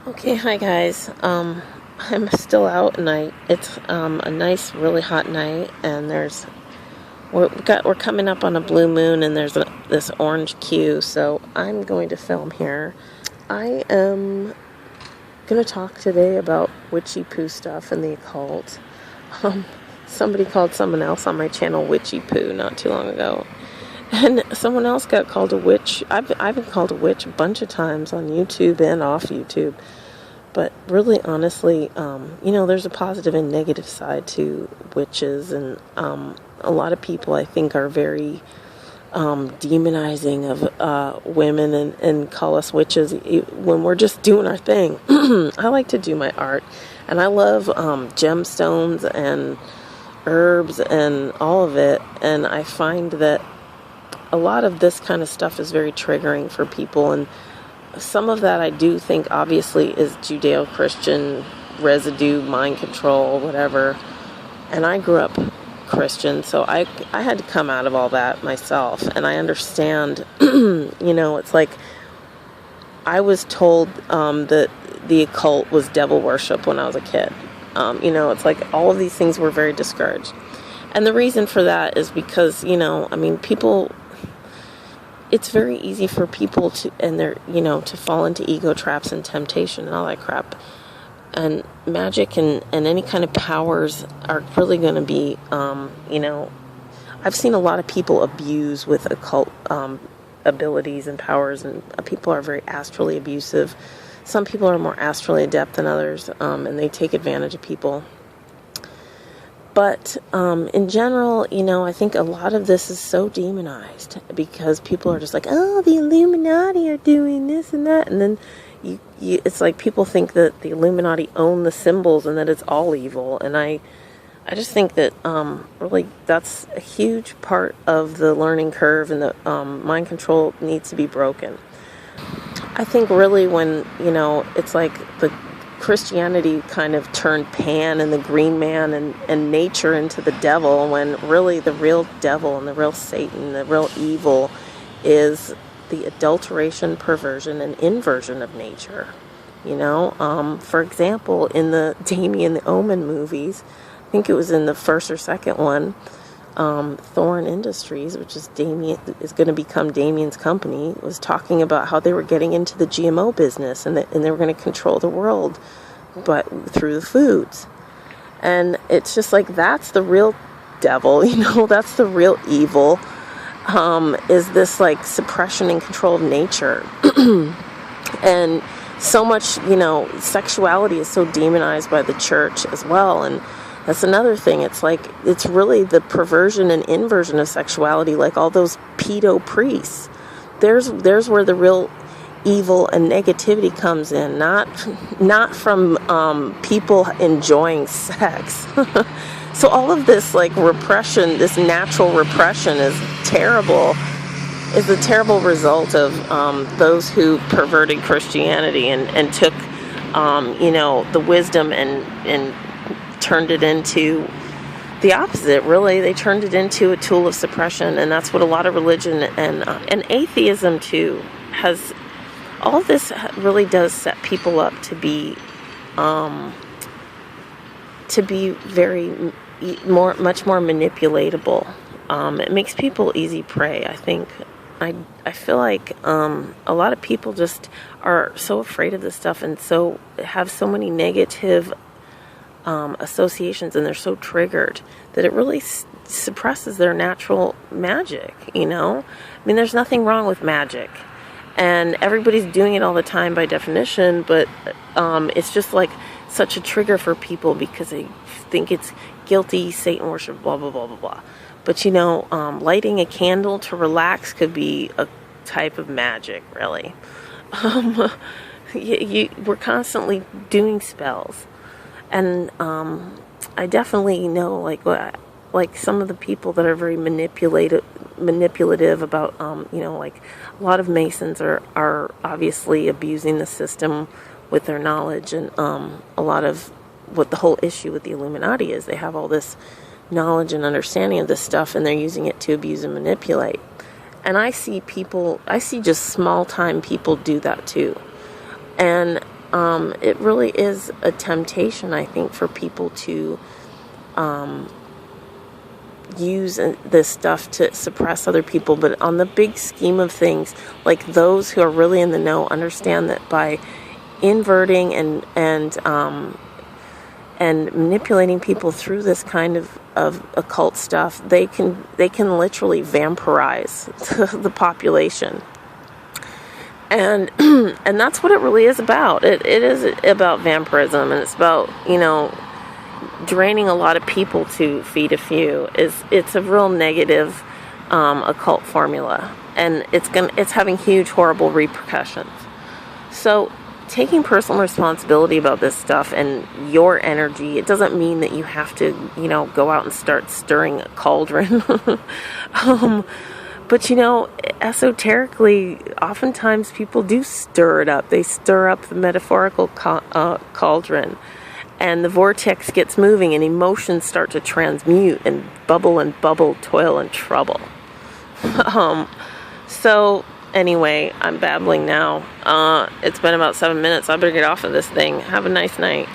Okay, hi guys. I'm still out at night. It's a nice, really hot night, and we're coming up on a blue moon, and there's this orange cue. So I'm going to film here. I am going to talk today about witchy poo stuff and the occult. Um, Somebody called someone else on my channel witchy poo not too long ago. And someone else got called a witch. I've been called a witch a bunch of times on YouTube and off YouTube. But really, honestly, there's a positive and negative side to witches. And a lot of people, I think, are very demonizing of women and call us witches when we're just doing our thing. I like to do my art. And I love gemstones and herbs and all of it. And I find that a lot of this kind of stuff is very triggering for people, and some of that I do think obviously is Judeo-Christian residue, mind control, whatever. And I grew up Christian, so I had to come out of all that myself, and I understand. It's like I was told that the occult was devil worship when I was a kid. It's like all of these things were very discouraged, and the reason for that is because people. It's very easy for people to fall into ego traps and temptation and all that crap. And magic and any kind of powers are really going to be, I've seen a lot of people abuse with occult abilities and powers, and people are very astrally abusive. Some people are more astrally adept than others, and they take advantage of people. But in general, I think a lot of this is so demonized because people are just like, oh, the Illuminati are doing this and that. And then it's like people think that the Illuminati own the symbols and that it's all evil. And I just think that really that's a huge part of the learning curve, and the mind control needs to be broken. I think really when, it's like the Christianity kind of turned Pan and the Green Man and nature into the devil, when really the real devil and the real Satan, the real evil, is the adulteration, perversion, and inversion of nature. For example, in the Damien the Omen movies, I think it was in the first or second one, Thorn Industries, which is going to become Damien's company, was talking about how they were getting into the GMO business, and they were going to control the world, but through the foods. And it's just like, that's the real devil, that's the real evil, is this like suppression and control of nature. And so much, sexuality is so demonized by the church as well. And that's another thing. It's like, it's really the perversion and inversion of sexuality, like all those pedo priests. There's where the real evil and negativity comes in, not from people enjoying sex. So all of this like repression, this natural repression is terrible. Is a terrible result of those who perverted Christianity and took the wisdom and turned it into the opposite. Really, they turned it into a tool of suppression, and that's what a lot of religion and atheism too has. All of this really does set people up to be much more manipulatable. It makes people easy prey, I think. I feel like a lot of people just are so afraid of this stuff and so have so many negative associations, and they're so triggered that it really suppresses their natural magic, there's nothing wrong with magic, and everybody's doing it all the time by definition, but it's just like such a trigger for people because they think it's guilty, Satan worship, blah, blah, blah, blah, blah. But, lighting a candle to relax could be a type of magic, really. We're constantly doing spells. And I definitely know, like some of the people that are very manipulative about, like a lot of Masons are obviously abusing the system with their knowledge, and a lot of what the whole issue with the Illuminati is, they have all this knowledge and understanding of this stuff, and they're using it to abuse and manipulate. And I see just small time people do that too. And it really is a temptation, I think, for people to use this stuff to suppress other people. But on the big scheme of things, like those who are really in the know understand that by inverting and manipulating people through this kind of occult stuff, they can literally vampirize the population. And and that's what it really is about. It is about vampirism, and it's about, draining a lot of people to feed a few. It's a real negative occult formula, and it's having huge, horrible repercussions. So taking personal responsibility about this stuff and your energy, it doesn't mean that you have to, go out and start stirring a cauldron. But, esoterically, oftentimes people do stir it up. They stir up the metaphorical cauldron, and the vortex gets moving, and emotions start to transmute and bubble, toil and trouble. So anyway, I'm babbling now. It's been about 7 minutes. I better get off of this thing. Have a nice night.